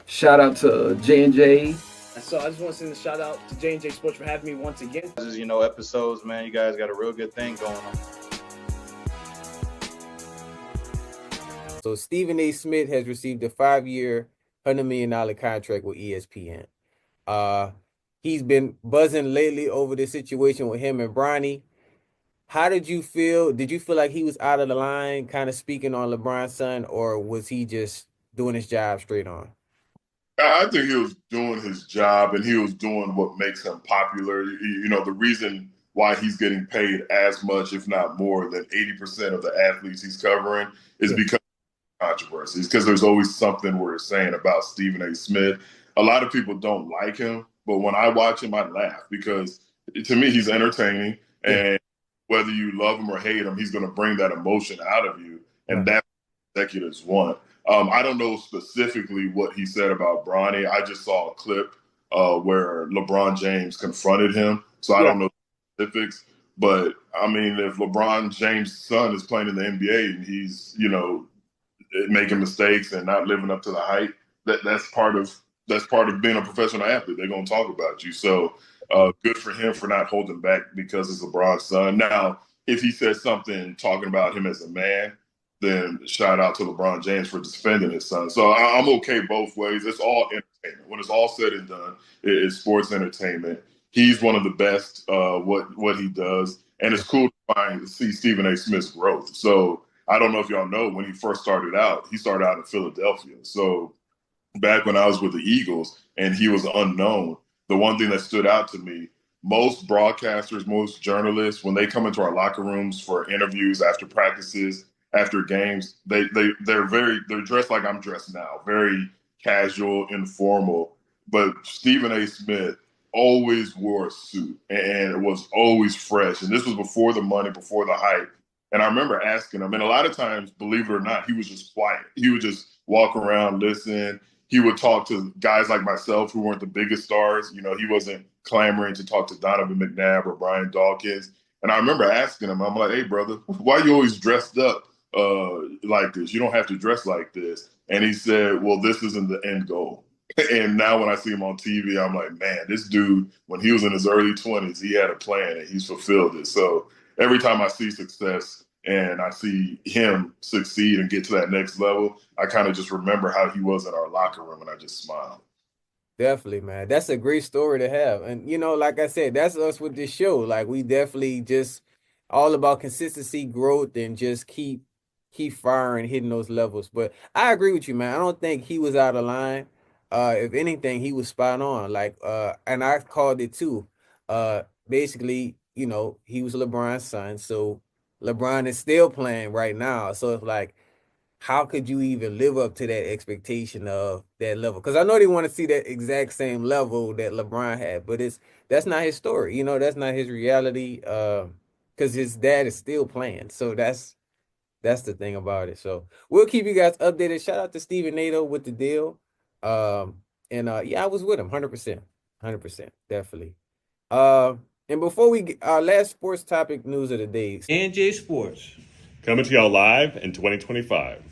Shout out to J&J. So I just want to send a shout out to J&J Sports for having me once again. Episodes, man. You guys got a real good thing going on. So Stephen A. Smith has received a 5-year, $100 million contract with ESPN. He's been buzzing lately over the situation with him and Bronny. How did you feel? Did you feel like he was out of the line, kind of speaking on LeBron's son, or was he just doing his job straight on? I think he was doing his job and he was doing what makes him popular. The reason why he's getting paid as much, if not more, than 80% of the athletes he's covering is because of controversies, because there's always something we're saying about Stephen A. Smith. A lot of people don't like him, but when I watch him, I laugh because to me, he's entertaining. And whether you love him or hate him, he's going to bring that emotion out of you. And that's what executives want. I don't know specifically what he said about Bronny. I just saw a clip where LeBron James confronted him. So I don't know specifics. But, I mean, if LeBron James' son is playing in the NBA and he's, making mistakes and not living up to the hype, that's part of being a professional athlete. They're going to talk about you. So good for him for not holding back because it's LeBron's son. Now, if he said something talking about him as a man, then shout out to LeBron James for defending his son. So I'm okay both ways. It's all entertainment. When it's all said and done, it's sports entertainment. He's one of the best what he does, and it's cool to see Stephen A. Smith's growth. So I don't know if y'all know, when he first started out, he started out in Philadelphia. So back when I was with the Eagles and he was unknown, the one thing that stood out to me, most broadcasters, most journalists, when they come into our locker rooms for interviews after practices, after games, they're dressed like I'm dressed now, very casual, informal. But Stephen A. Smith always wore a suit and it was always fresh. And this was before the money, before the hype. And I remember asking him, and a lot of times, believe it or not, he was just quiet. He would just walk around, listen. He would talk to guys like myself who weren't the biggest stars. He wasn't clamoring to talk to Donovan McNabb or Brian Dawkins. And I remember asking him, I'm like, hey, brother, why are you always dressed up like this? You don't have to dress like this. And he said, well, this isn't the end goal. And now when I see him on TV, I'm like, man, this dude, when he was in his early 20s, he had a plan and he's fulfilled it. So every time I see success and I see him succeed and get to that next level, I kind of just remember how he was in our locker room and I just smile. Definitely, man. That's a great story to have. And, like I said, that's us with this show. Like, we definitely just all about consistency, growth, and just keep firing, hitting those levels. But I agree with you, man. I don't think he was out of line. If anything, he was spot on. Like, and I called it too. Basically, he was LeBron's son. So LeBron is still playing right now. So it's like, how could you even live up to that expectation of that level? Because I know they want to see that exact same level that LeBron had, but that's not his story. That's not his reality. Because his dad is still playing. So that's the thing about it. So we'll keep you guys updated. Shout out to Steven Nato with the deal. And yeah, I was with him 100%. 100%. Definitely. And before we get our last sports topic news of the day. NJ Sports. Coming to y'all live in 2025.